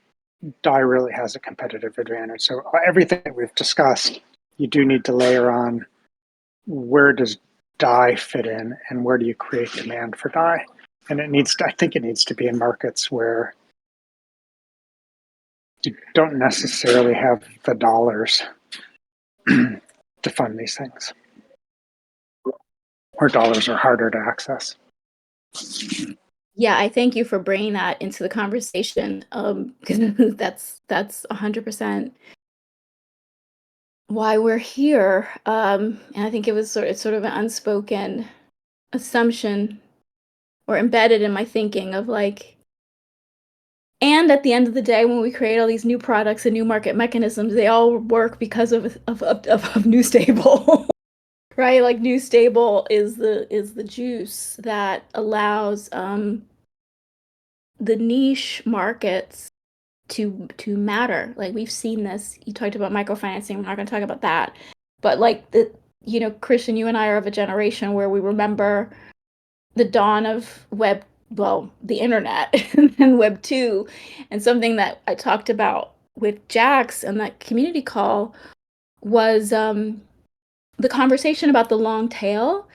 DAI really has a competitive advantage. So everything that we've discussed, you do need to layer on where does DAI fit in and where do you create demand for DAI? And I think it needs to be in markets where you don't necessarily have the dollars to fund these things, or dollars are harder to access. Yeah, I thank you for bringing that into the conversation, because that's 100% why we're here. And I think it's sort of an unspoken assumption or embedded in my thinking of like, and at the end of the day, when we create all these new products and new market mechanisms, they all work because of new stable. Right? Like new stable is the juice that allows the niche markets to matter. Like we've seen this. You talked about microfinancing. We're not going to talk about that. But like Christian, you and I are of a generation where we remember the dawn of the internet and Web 2. And something that I talked about with Jax and that community call was the conversation about the long tail,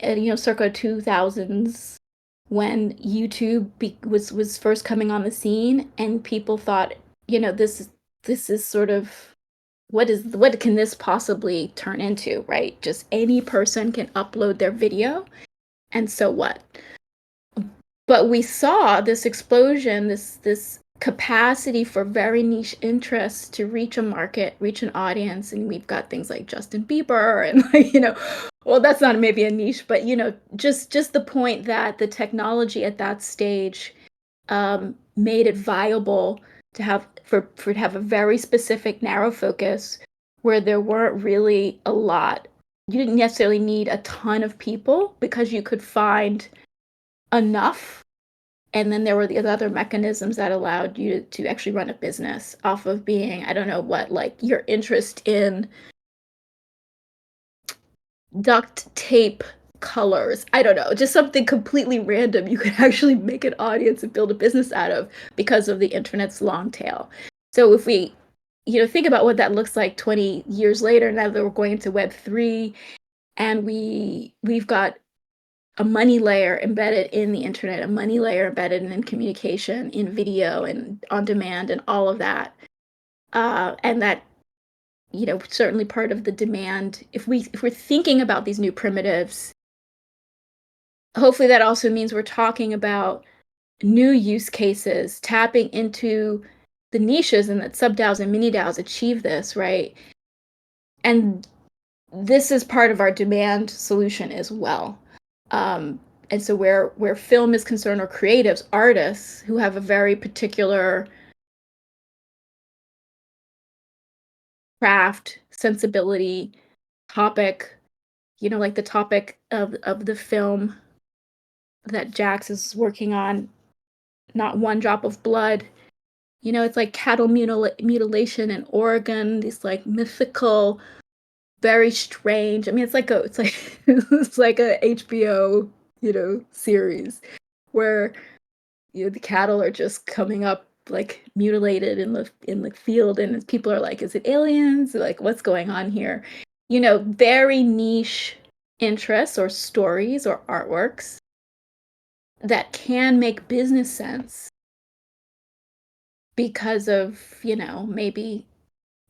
circa 2000s, when YouTube was first coming on the scene, and people thought, this is sort of what can this possibly turn into, right? Just any person can upload their video, and so what? But we saw this explosion, this capacity for very niche interests to reach a market, reach an audience, and we've got things like Justin Bieber and well, that's not maybe a niche, but just the point that the technology at that stage made it viable to have to have a very specific narrow focus where there weren't really a lot. You didn't necessarily need a ton of people because you could find enough. And then there were the other mechanisms that allowed you to actually run a business off of being, I don't know what, like your interest in duct tape colors. I don't know, just something completely random you could actually make an audience and build a business out of because of the internet's long tail. So if we, think about what that looks like 20 years later, now that we're going into Web 3, and we've got a money layer embedded in the internet, a money layer embedded in communication, in video, and on demand, and all of that. And that, certainly part of the demand. If we're thinking about these new primitives, hopefully that also means we're talking about new use cases, tapping into the niches, and that sub-DAOs and mini DAOs achieve this, right? And this is part of our demand solution as well. And so where film is concerned, or creatives, artists who have a very particular craft, sensibility, topic, like the topic of the film that Jax is working on, Not One Drop of Blood. It's like cattle mutilation in Oregon, these like mythical, very strange. I mean, it's like it's like a HBO, series where the cattle are just coming up like mutilated in the field, and people are like, is it aliens? Like, what's going on here? Very niche interests or stories or artworks that can make business sense because of, maybe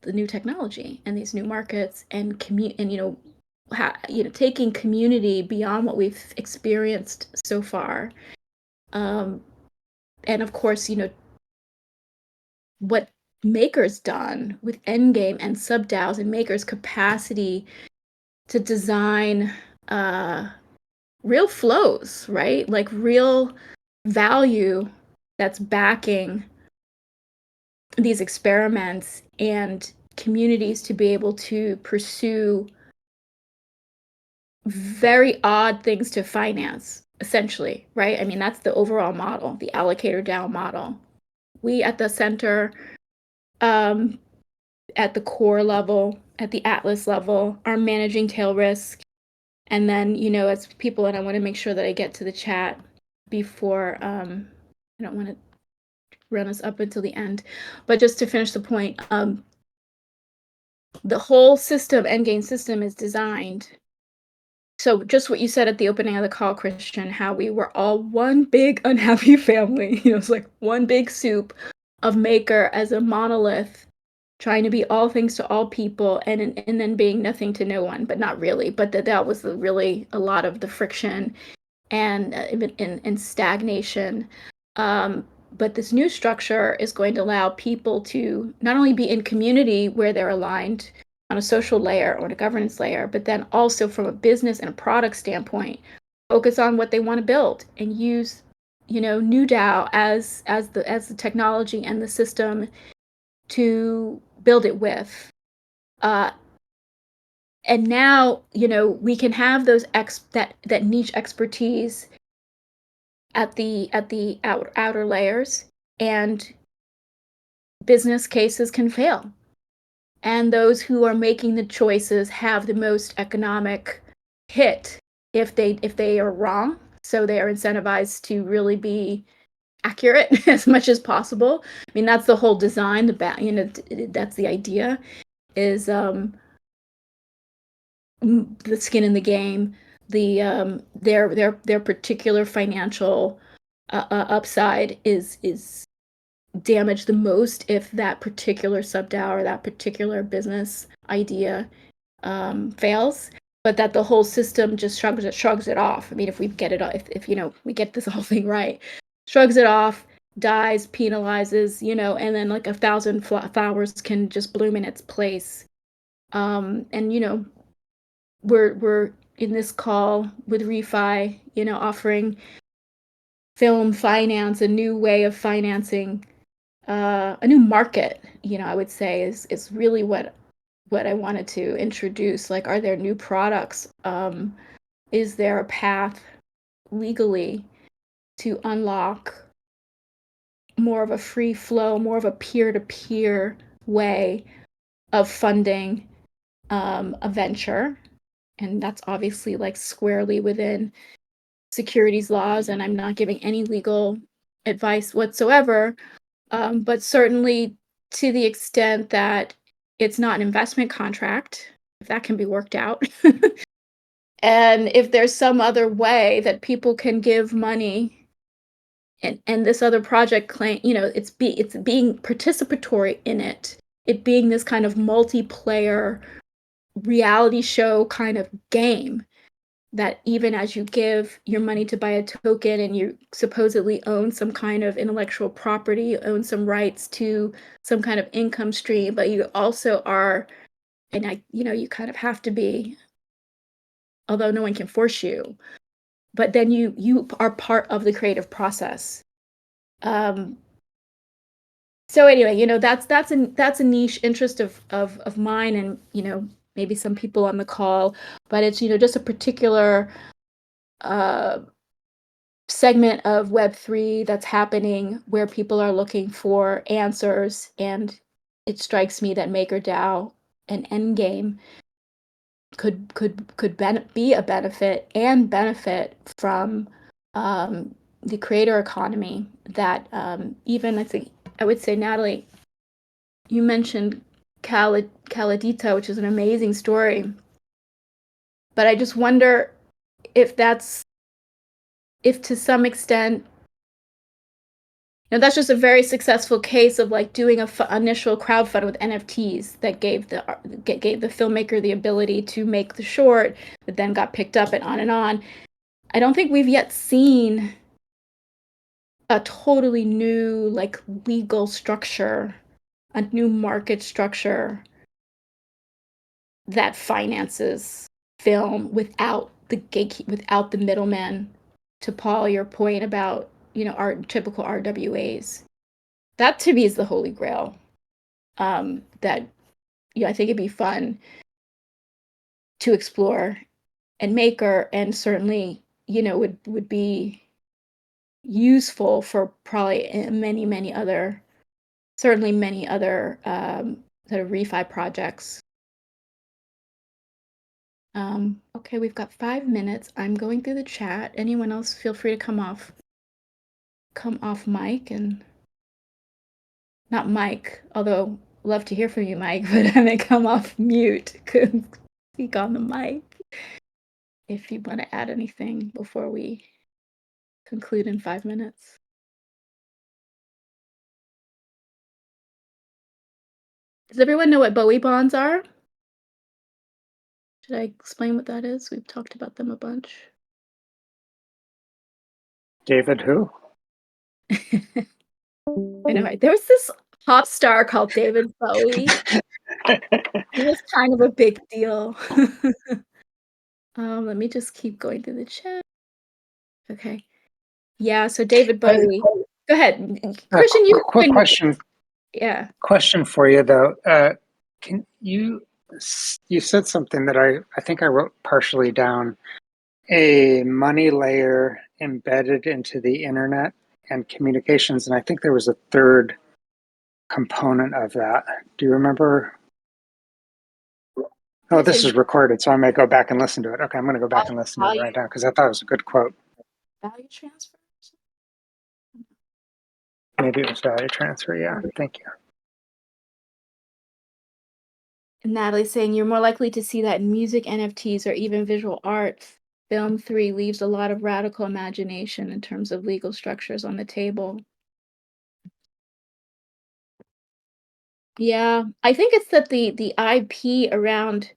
the new technology and these new markets and taking community beyond what we've experienced so far. Um, and of course, what Maker's done with Endgame and sub-DAOs and Maker's capacity to design real flows, right? Like real value that's backing these experiments and communities to be able to pursue very odd things to finance, essentially, right? I mean, that's the overall model, the allocator DAO model. We at the center, um, at the core level, at the Atlas level, are managing tail risk. And then, as people, and I want to make sure that I get to the chat before, I don't want to run us up until the end, but just to finish the point, the whole system, Endgame system, is designed. So just what you said at the opening of the call, Christian, how we were all one big unhappy family. It's like one big soup of Maker as a monolith, trying to be all things to all people, and then being nothing to no one, but not really. But that was really a lot of the friction and stagnation. But this new structure is going to allow people to not only be in community where they're aligned on a social layer or a governance layer, but then also from a business and a product standpoint, focus on what they want to build and use, new DAO as the technology and the system to build it with. And now, we can have those that niche expertise at the outer layers, and business cases can fail. And those who are making the choices have the most economic hit if they are wrong. So they are incentivized to really be accurate as much as possible. I mean, that's the whole design. That's the idea. Is the skin in the game, their particular financial upside is damaged the most if that particular sub-DAO or that particular business idea fails, but that the whole system just shrugs it off. I mean, if we get it, if we get this whole thing right, shrugs it off, dies, penalizes, and then like 1,000 flowers can just bloom in its place. And we're in this call with refi, offering film finance, a new way of financing, a new market, I would say is really what I wanted to introduce. Like, are there new products? Is there a path legally to unlock more of a free flow, more of a peer-to-peer way of funding a venture? And that's obviously like squarely within securities laws, and I'm not giving any legal advice whatsoever, but certainly to the extent that it's not an investment contract, if that can be worked out. And if there's some other way that people can give money, and this other project claim, it's being participatory in it being this kind of multiplayer reality show kind of game, that even as you give your money to buy a token and you supposedly own some kind of intellectual property, own some rights to some kind of income stream, but you also are, you kind of have to be, although no one can force you, but then you are part of the creative process. So anyway, that's a niche interest of mine, and maybe some people on the call, but it's just a particular segment of Web3 that's happening where people are looking for answers, and it strikes me that MakerDAO and Endgame could be a benefit and benefit from the creator economy that even I would say, Natalie, you mentioned Caladita, which is an amazing story, but I just wonder if to some extent, that's just a very successful case of like doing a initial crowdfund with NFTs that gave the filmmaker the ability to make the short that then got picked up and on and on. I don't think we've yet seen a totally new like legal structure, a new market structure that finances film without the without the middlemen. To Paul, your point about our typical RWAs, that to me is the holy grail. That I think it'd be fun to explore and Maker, and certainly would be useful for probably many other, certainly many other sort of refi projects. Okay, we've got 5 minutes. I'm going through the chat. Anyone else, feel free to come off mic, and not Mike, although love to hear from you, Mike, but I may come off mute. Could speak on the mic if you want to add anything before we conclude in 5 minutes. Does everyone know what Bowie bonds are? Should I explain what that is? We've talked about them a bunch. David who? I know, right? There was this pop star called David Bowie. He was kind of a big deal. Let me just keep going through the chat. Okay. Yeah, so David Bowie. Go ahead. Christian, you quick question. Yeah. Question for you though. Can you said something that I think I wrote partially down. A money layer embedded into the internet and communications, and I think there was a third component of that. Do you remember? Oh, this is recorded, so I may go back and listen to it. Okay, I'm going to go back and listen to it right now because I thought it was a good quote. Value transfer? Maybe it was value transfer. Yeah, thank you. Natalie's saying you're more likely to see that in music, NFTs, or even visual arts. Film 3 leaves a lot of radical imagination in terms of legal structures on the table. Yeah, I think it's that the IP around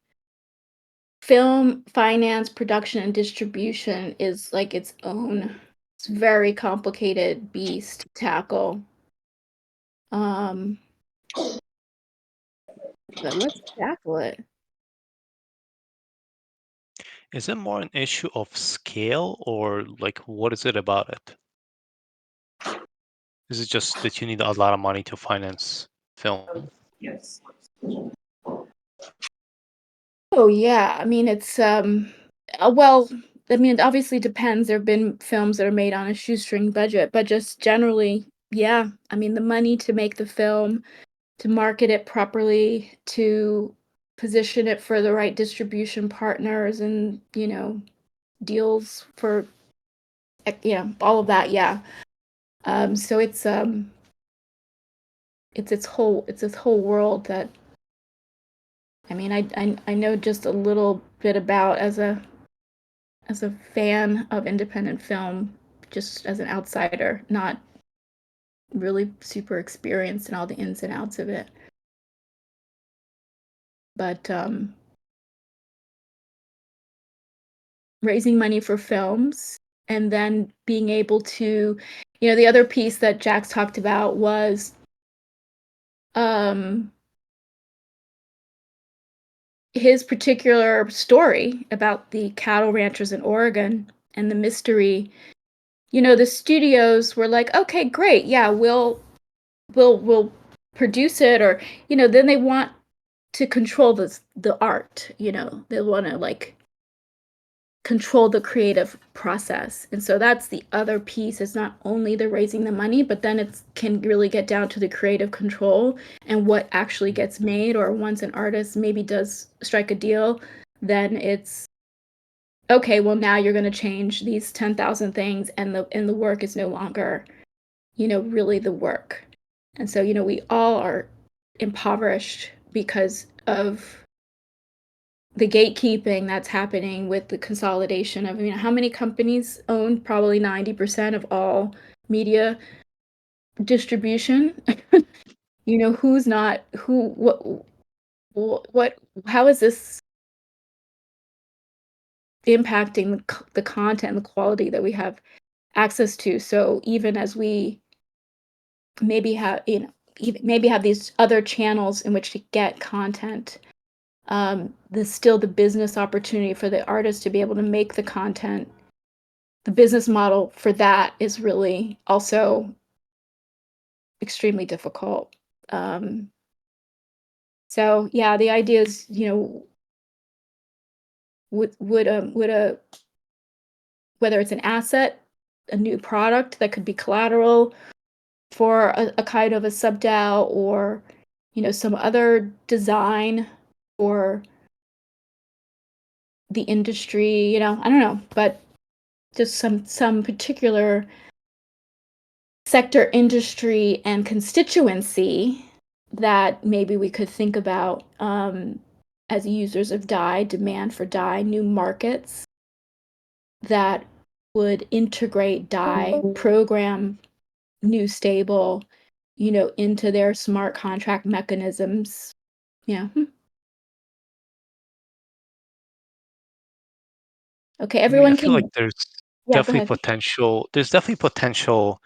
film finance, production, and distribution is like its own, it's very complicated beast to tackle. But let's tackle it. Is it more an issue of scale, or like what is it about it? Is it just that you need a lot of money to finance film? Yes. Oh yeah, I mean it's well, I mean it obviously depends. There have been films that are made on a shoestring budget, but just generally, yeah. I mean the money to make the film, to market it properly, to position it for the right distribution partners and, deals for all of that, yeah. So it's this whole world that I mean I know just a little bit about as a fan of independent film, just as an outsider, not really super experienced in all the ins and outs of it. But raising money for films and then being able to, the other piece that Jax talked about was his particular story about the cattle ranchers in Oregon and the mystery. The studios were like, okay, great, yeah, we'll produce it, or then they want to control the art. They want to like control the creative process. And so that's the other piece. It's not only the raising the money, but then it can really get down to the creative control and what actually gets made. Or once an artist maybe does strike a deal, then it's okay, well now you're going to change these 10,000 things, and the work is no longer really the work. And so we all are impoverished because of the gatekeeping that's happening with the consolidation of, how many companies own probably 90% of all media distribution. Who's not who what how is this impacting the content, the quality that we have access to? So even as we maybe have, maybe have these other channels in which to get content, there's still the business opportunity for the artist to be able to make the content. The business model for that is really also extremely difficult. So yeah, the idea is, would a whether it's an asset, a new product that could be collateral for a kind of a sub-DAO, or some other design for the industry, I don't know, but just some particular sector, industry, and constituency that maybe we could think about, as users of DAI, demand for DAI, new markets that would integrate DAI, program new stable, into their smart contract mechanisms. Yeah. Okay, I mean, I everyone feel like can. there's Yeah, go definitely ahead. potential. There's definitely potential,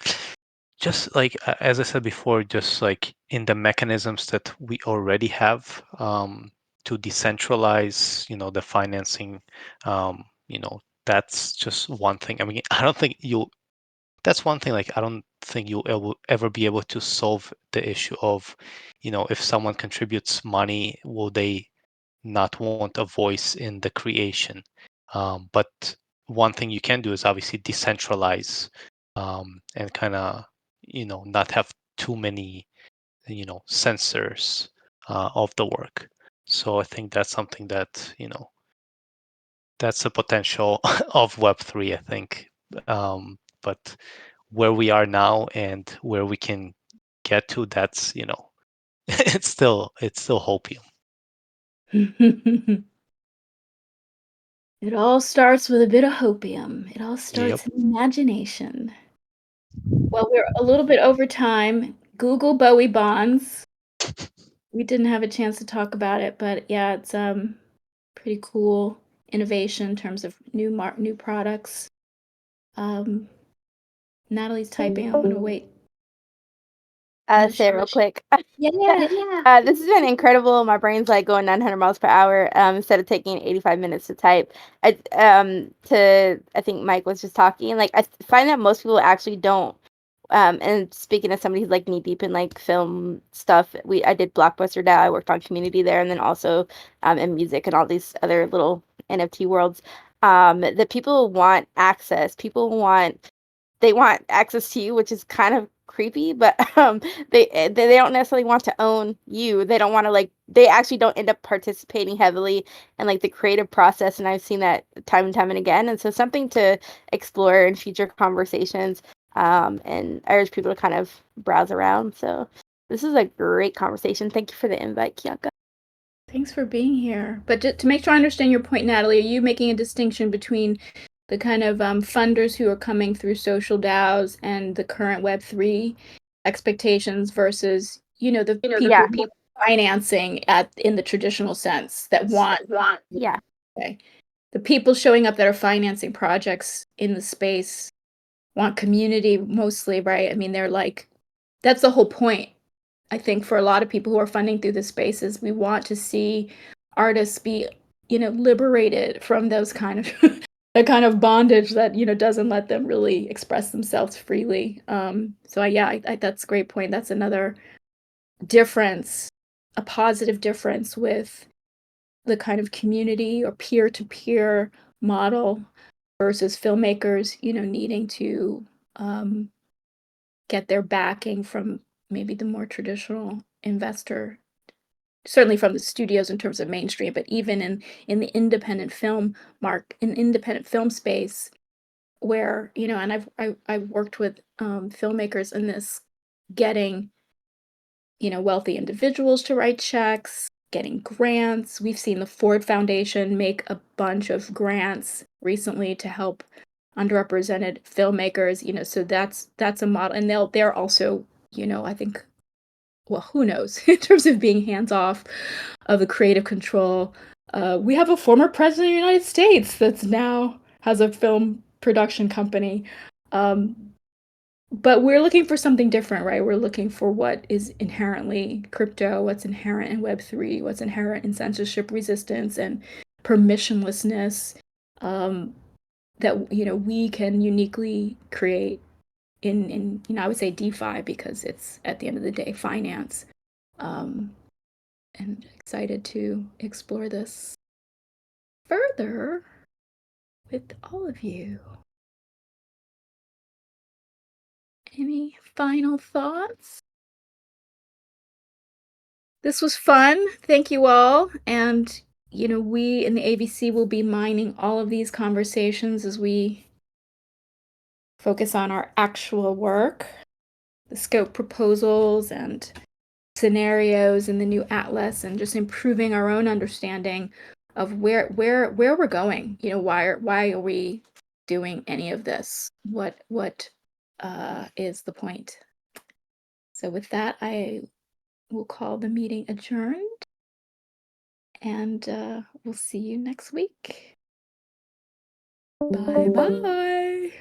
just like as I said before, just like in the mechanisms that we already have, to decentralize, the financing. That's just one thing. I mean, I don't think you. That's one thing. Like, I don't think you'll ever be able to solve the issue of, if someone contributes money, will they not want a voice in the creation? But one thing you can do is obviously decentralize, and kind of, not have too many, censors of the work. So I think that's something that, that's the potential of Web3, I think. But where we are now and where we can get to, that's, it's still hopium. It all starts with a bit of hopium. It all Yep. starts in imagination. Well, we're a little bit over time. Google Bowie bonds. We didn't have a chance to talk about it, but yeah, it's pretty cool innovation in terms of new products. Um, Natalie's typing. I'm gonna wait. Say it real quick. Yeah. This has been incredible. My brain's like going 900 miles per hour. Instead of taking 85 minutes to type. I think Mike was just talking. Like, I find that most people actually don't. And speaking as somebody who's like knee deep in like film stuff, I did Blockbuster DAO. I worked on community there, and then also in music and all these other little NFT worlds. That people want access. They want access to you, which is kind of creepy, but they don't necessarily want to own you. They don't want to, like, they actually don't end up participating heavily in like the creative process, and I've seen that time and time and again. And so something to explore in future conversations. And I urge people to kind of browse around. So this is a great conversation. Thank you for the invite, Kianka. Thanks for being here. But to make sure I understand your point, Natalie, are you making a distinction between the kind of funders who are coming through social DAOs and the current Web3 expectations versus, the people financing in the traditional sense that want? Yeah. Okay. The people showing up that are financing projects in the space want community mostly, right? I mean, they're like, that's the whole point. I think for a lot of people who are funding through the spaces, we want to see artists be, liberated from those kind of the kind of bondage that doesn't let them really express themselves freely. So that's a great point. That's another difference, a positive difference with the kind of community or peer-to-peer model versus filmmakers, needing to get their backing from maybe the more traditional investor, certainly from the studios in terms of mainstream, but even in the independent film independent film space, where and I've worked with filmmakers in this, getting wealthy individuals to write checks, getting grants. We've seen the Ford Foundation make a bunch of grants recently to help underrepresented filmmakers. So that's a model, and they're also I think, well, who knows in terms of being hands off of the creative control. We have a former president of the United States that's now has a film production company. But we're looking for something different, right? We're looking for what is inherently crypto, what's inherent in Web3, what's inherent in censorship resistance and permissionlessness, that we can uniquely create in I would say DeFi, because it's at the end of the day finance. And excited to explore this further with all of you. Any final thoughts? This was fun. Thank you all. And, we in the AVC will be mining all of these conversations as we focus on our actual work, the scope proposals and scenarios in the new atlas, and just improving our own understanding of where we're going. Why are we doing any of this? What is the point? So with that, I will call the meeting adjourned, and we'll see you next week. Bye bye.